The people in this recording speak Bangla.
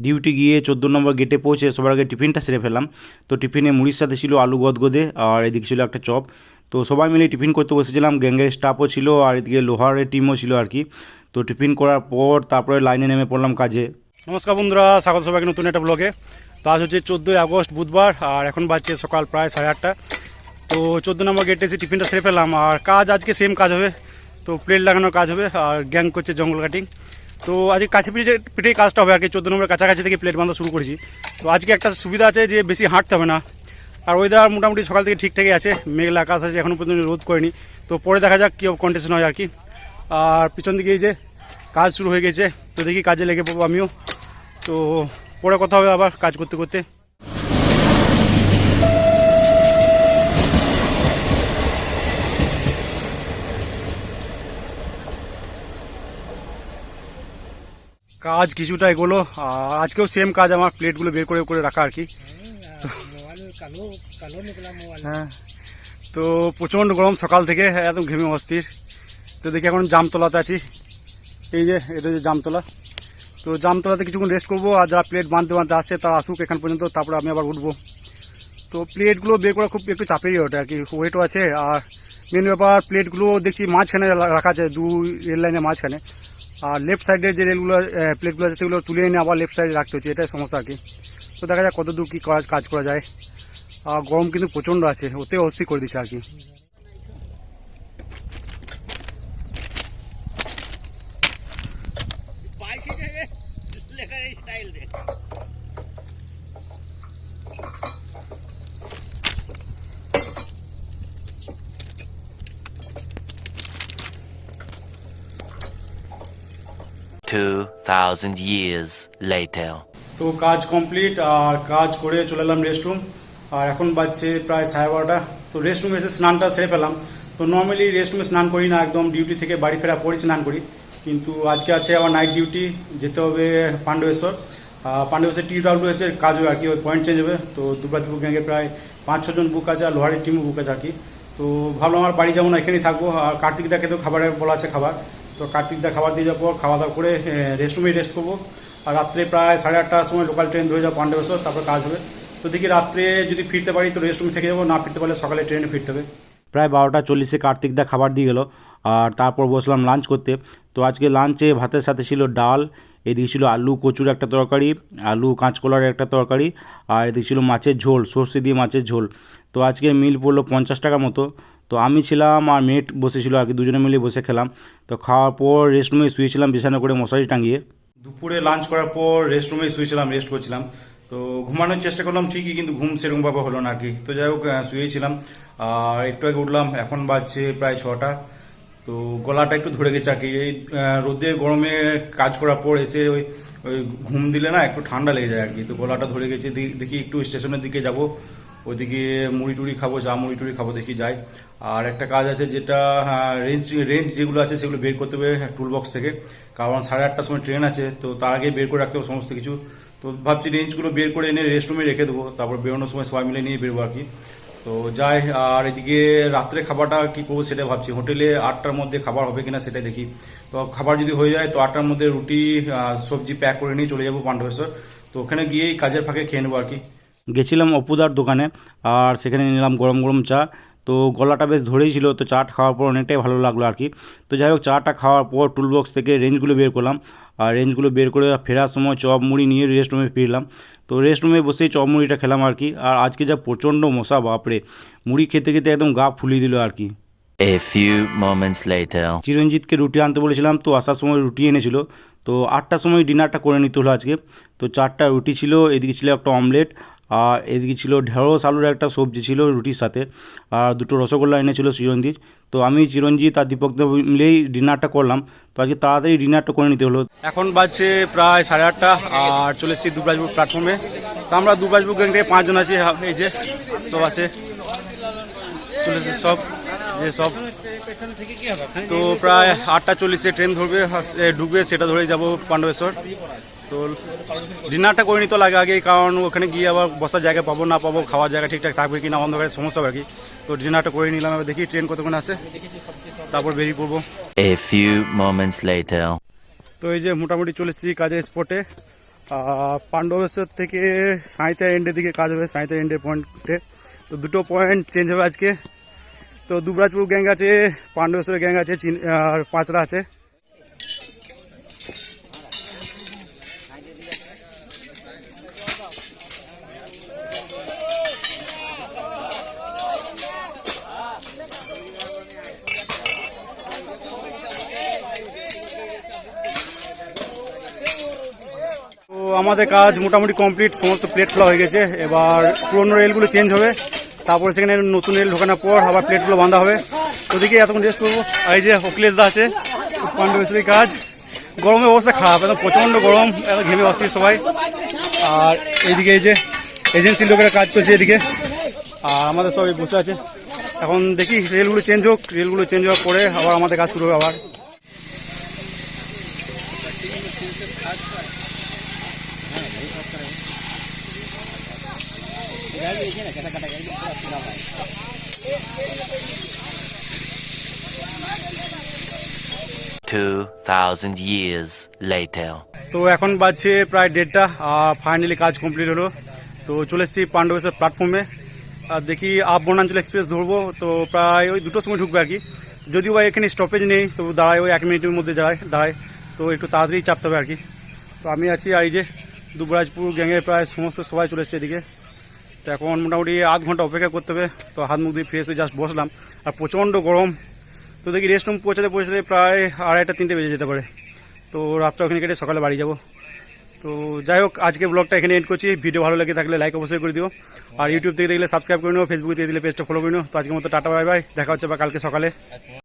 ডিউটি গিয়ে 14 নম্বর গেটে পৌঁছে সবার আগে টিফিনটা সেরে ফেললাম। তো টিফিনে মুড়ির সাথে ছিল আলু গদগদে, আর এদিকে ছিল একটা চপ। তো সবাই মিলে টিফিন করতে বসেছিলাম, গ্যাংয়ের স্টাফও ছিল আর এদিকে লোহারের টিমও ছিল আর কি। তো টিফিন করার পর তারপরে লাইনে নেমে পড়লাম কাজে। নমস্কার বন্ধুরা, স্বাগত সবাইকে নতুন একটা ব্লগে। তো আজ হচ্ছে 14ই আগস্ট বুধবার, আর এখন বাজছে সকাল প্রায় 8:30। তো 14 নম্বর গেটে এসে টিফিনটা সেরে ফেললাম। আর কাজ আজকে সেম কাজ হবে, তো প্লেট লাগানোর কাজ হবে আর গ্যাং করছে জঙ্গল কাটিং। তো আজকে কাছে পিঠেই কাজটা হবে আর কি। 14 নম্বরের কাছাকাছি থেকে প্লেট বাঁধা শুরু করেছি। তো আজকে একটা সুবিধা আছে যে বেশি হাঁটতে হবে না, আর ওয়েদার মোটামুটি সকাল থেকে ঠিকঠাকই আছে, মেঘলা আকাশ আছে, এখনও পর্যন্ত রোদ করেনি। তো পরে দেখা যাক কী কন্ডিশন হয় আর কি। আর পিছন দিকে এই যে কাজ শুরু হয়ে গেছে, তো দেখি কাজে লেগে পড়বো আমিও। তো পরে কথা হবে আবার কাজ করতে করতে। কাজ কিছুটা এগোলো, আজকেও সেম কাজ, আমার প্লেটগুলো বের করে করে রাখা আর কি। হ্যাঁ, তো প্রচণ্ড গরম সকাল থেকে, একদম ঘেমে অস্থির। তো দেখি এখন জামতলাতে আছি, এই যে এটা হচ্ছে জামতলা। তো জামতলাতে কিছুক্ষণ রেস্ট করবো, আর যারা প্লেট বাঁধতে বাঁধতে আসছে তারা আসুক এখান পর্যন্ত, তারপরে আমি আবার উঠবো। তো প্লেটগুলো বের করা খুব একটু চাপেরই ওঠে আর কি, ওয়েটও আছে। আর মেন ব্যাপার প্লেটগুলো দেখছি মাঝখানে রাখা আছে, দুই রেল লাইনের মাঝখানে। আর লেফট সাইডের যে রেলগুলো প্লেটগুলো আছে সেগুলো তুলে এনে আবার লেফট সাইডে রাখতে হচ্ছে, এটাই সমস্যা আর কি। তো দেখা যাক কত দূর কী কাজ করা যায়। আর গরম কিন্তু প্রচণ্ড আছে, ওতে অস্থির করে দিচ্ছে আর কি। 2,000 years later. তো কাজ কমপ্লিট, আর কাজ করে চলে এলাম রেস্টরুম। আর এখন বাজছে প্রায় 12:30। তো রেস্টরুমে এসে স্নানটা সেরে ফেলাম। তো নর্মালি রেস্টরুমে স্নান করি না, একদম ডিউটি থেকে বাড়ি ফেরার পরই স্নান করি। কিন্তু আজকে আছে আমার নাইট ডিউটি, যেতে হবে পাণ্ডবেশ্বর। পাণ্ডবেশ্বর TWS-এর কাজ হবে আর কি, ওই পয়েন্ট চেঞ্জ হবে। তো দুবরাজপুর গ্যাংয়ে প্রায় 5-6 জন বুক আছে, আর লোহারের টিমও বুক আছে আর কি। তো ভাবলাম আমার বাড়ি যাবো না, এখানেই থাকবো। আর কার্তিকদাকে তো খাবারের বলা আছে খাবার, তো কার্তিকদা খাবার দিয়ে যাওয়ার পর খাওয়া দাওয়া করে রেস্টরুমেই রেস্ট করবো। আর রাত্রে প্রায় 8:30টার সময় লোকাল ট্রেন ধরে যাবো পাণ্ডবেশ্বর, তারপর কাজ হবে। তো দেখি রাত্রে যদি ফিরতে পারি তো রেস্টরুমে থেকে যাবো, না ফিরতে পারলে সকালে ট্রেনে ফিরতে হবে। প্রায় 12টা 40-এ কার্তিকদা খাবার দিয়ে গেল, আর তারপর বসলাম লাঞ্চ করতে। তো আজকে লাঞ্চে ভাতের সাথে ছিল ডাল, এদিকে ছিল আলু কচুর একটা তরকারি, আলু কাঁচকলার একটা তরকারি, আর এদিকে ছিল মাছের ঝোল, সর্ষে দিয়ে মাছের ঝোল। তো আজকে মিল পড়লো 50 টাকার মতো। তো আমি ছিলাম আর মেট বসেছিল আর কি, দুজনে মিলে বসে খেলাম। তো খাওয়ার পর রেস্টরুমে শুয়েছিলাম বিছানা করে মশারি টাঙিয়ে। দুপুরে লাঞ্চ করার পর রেস্টরুমে শুয়েছিলাম, রেস্ট করছিলাম। তো ঘুমানোর চেষ্টা করলাম ঠিকই, কিন্তু ঘুম সেরকমভাবে হলো না আর কি। তো যাই হোক শুয়েছিলাম, আর একটু আগে উঠলাম, এখন বাজছে প্রায় 6টা। তো গলাটা একটু ধরে গেছে আর কি, এই রোদে গরমে কাজ করার পর এসে ওই ওই ঘুম দিলে না একটু ঠান্ডা লেগে যায় আর কি। তো গলাটা ধরে গেছে, দেখি একটু স্টেশনের দিকে যাব, ওইদিকে মুড়ি টুড়ি খাবো, মুড়ি টুড়ি খাবো, দেখি যাই। আর একটা কাজ আছে, যেটা রেঞ্জ যেগুলো আছে সেগুলো বের করতে হবে টুল বক্স থেকে, কারণ 8:30টার সময় ট্রেন আছে। তো তার আগে বের করে রাখতে হবে সমস্ত কিছু। তো ভাবছি রেঞ্জগুলো বের করে এনে রেস্টরুমে রেখে দেবো, তারপর বেরোনোর সময় সবাই মিলে নিয়ে বেরোবো আর কি। তো যাই। আর এদিকে রাত্রে খাবারটা কী করবো সেটা ভাবছি, হোটেলে 8টার মধ্যে খাবার হবে কিনা সেটাই দেখি। তো খাবার যদি হয়ে যায় তো 8টার মধ্যে রুটি সবজি প্যাক করে নিয়ে চলে যাবো পাণ্ডবেশ্বর। তো ওখানে গিয়েই কাজের ফাঁকে খেয়ে নেবো আর কি। গেছিলাম অপুদার দোকানে, আর সেখানে নিলাম গরম গরম চা। তো গলাটা বেশ ধরেই ছিল, তো চাটা খাওয়ার পর অনেকটাই ভালো লাগলো আর কি। তো যাই হোক চাটা খাওয়ার পর টুলবক্স থেকে রেঞ্জগুলো বের করলাম, আর রেঞ্জগুলো বের করে ফেরার সময় চপ মুড়ি নিয়ে রেস্টরুমে ফিরলাম। তো রেস্টরুমে বসেই চপ মুড়িটা খেলাম আর কি। আর আজকে যা প্রচণ্ড মশা, বাপরে, মুড়ি খেতে খেতে একদম গা ফুলিয়ে দিল আর কি। A few moments later. চিরঞ্জিতকে রুটি আনতে বলেছিলাম, তো আসার সময় রুটি এনেছিল। তো 8টার সময় ডিনারটা করে নিতে হলো আজকে। তো 4টা রুটি ছিল, এদিকে ছিল একটা অমলেট, আর এদিকে ছিল ঢেঁড়স আলুর একটা সবজি ছিল রুটির সাথে, আর 2টো রসগোল্লা এনেছিল চিরঞ্জিত। তো আমি, চিরঞ্জিত আর দীপক মিলেই ডিনারটা করলাম। তো আজকে তাড়াতাড়ি ডিনারটা করে নিতে হলো। এখন বাজছে প্রায় 8:30, আর চলে এসেছি দুবরাজপুর প্ল্যাটফর্মে। তো আমরা দুবরাজপুর গ্যাং থেকে 5 জন আছি, এই যে সব আছে, চলে এসেছে সব, যে সব। তো প্রায় 8:40-এ ট্রেন ধরবে, ঢুকবে, সেটা ধরেই যাব পাণ্ডবেশ্বর। তো ডিনারটা করে নিতে লাগে আগে, কারণ ওখানে গিয়ে আবার বসার জায়গা পাবো না পাবো, খাওয়ার জায়গা ঠিকঠাক থাকবে কি না, অন্ধকারের সমস্যা হবে আর কি। তো ডিনারটা করে নিলাম, এবার দেখি ট্রেন কতক্ষণ আসে, তারপর বেরিয়ে পড়বো। A few moments later. তো এই যে মোটামুটি চলে এসেছি কাজের স্পটে। পাণ্ডবেশ্বর থেকে সাঁইতা এন্ডের দিকে কাজ হবে, সাঁইতা এন্ডের পয়েন্টে। তো দুটো পয়েন্ট চেঞ্জ হবে আজকে। তো দুবরাজপুর গ্যাং আছে, পাণ্ডবেশ্বরের গ্যাং আছে, আর পাঁচরা আছে। তো আমাদের কাজ মোটামুটি কমপ্লিট, সমস্ত প্লেট খোলা হয়ে গেছে। এবার পুরোনো রেলগুলো চেঞ্জ হবে, তারপরে সেখানে নতুন রেল ঢোকানোর পর আবার প্লেটগুলো বাঁধা হবে। ওদিকে এতক্ষণ রেস্ট করবো। আর এই যে অখিলেশদা আছে, পাণ্ডবেশ্বরী কাজ। গরমের অবস্থা খারাপ, একদম প্রচণ্ড গরম, একদম ঘেমে অস্থির সবাই। আর এইদিকে এই যে এজেন্সির লোকেরা কাজ চলছে এদিকে, আর আমাদের সবাই বসে আছে। এখন দেখি রেলগুলো চেঞ্জ হোক, রেলগুলো চেঞ্জ হওয়ার পরে আবার আমাদের কাজ শুরু হবে আবার। Two 2,000 years later. তো এখন বাজছে প্রায় 1:30, আর ফাইনালি কাজ কমপ্লিট হলো। তো চলে এসেছি পাণ্ডবেশ্বর প্ল্যাটফর্মে। আর দেখি আপ বনাঞ্চল এক্সপ্রেস ধরবো, তো প্রায় ওই 2টোর সময় ঢুকবে আর কি। যদিও বা এখানে স্টপেজ নেই, তো দাঁড়ায় ওই 1 মিনিটের মধ্যে দাঁড়ায়। তো একটু তাড়াতাড়ি চাপতে হবে আর কি। তো আমি আছি, আর এই যে দুবরাজপুর গ্যাংয়ের প্রায় সমস্ত সবাই চলে এসছে এদিকে। তো এখন মোটামুটি আধ ঘন্টা অপেক্ষা করতে হবে। তো হাত মুখ দিয়ে ফ্রেশ হয়ে জাস্ট বসলাম, আর প্রচণ্ড গরম। তো দেখি রেস্ট রুম পৌঁছাতে প্রায় 2:30-3টে বেজে যেতে পারে। তো রাতটা ওখানে কেটে সকালে বাড়ি যাব। তো যাই হোক, আজকে ব্লগটা এখানে এন্ড করছি। ভিডিও ভালো লাগে থাকলে লাইক অবশ্যই করে দিও, আর ইউটিউব থেকে দেখলে সাবস্ক্রাইব করে নিও, ফেসবুক থেকে দেখলে পেজটা ফলো করে নিও। তো আজকের মতো টাটা, বাই বাই, দেখা হচ্ছে বা কালকে সকালে।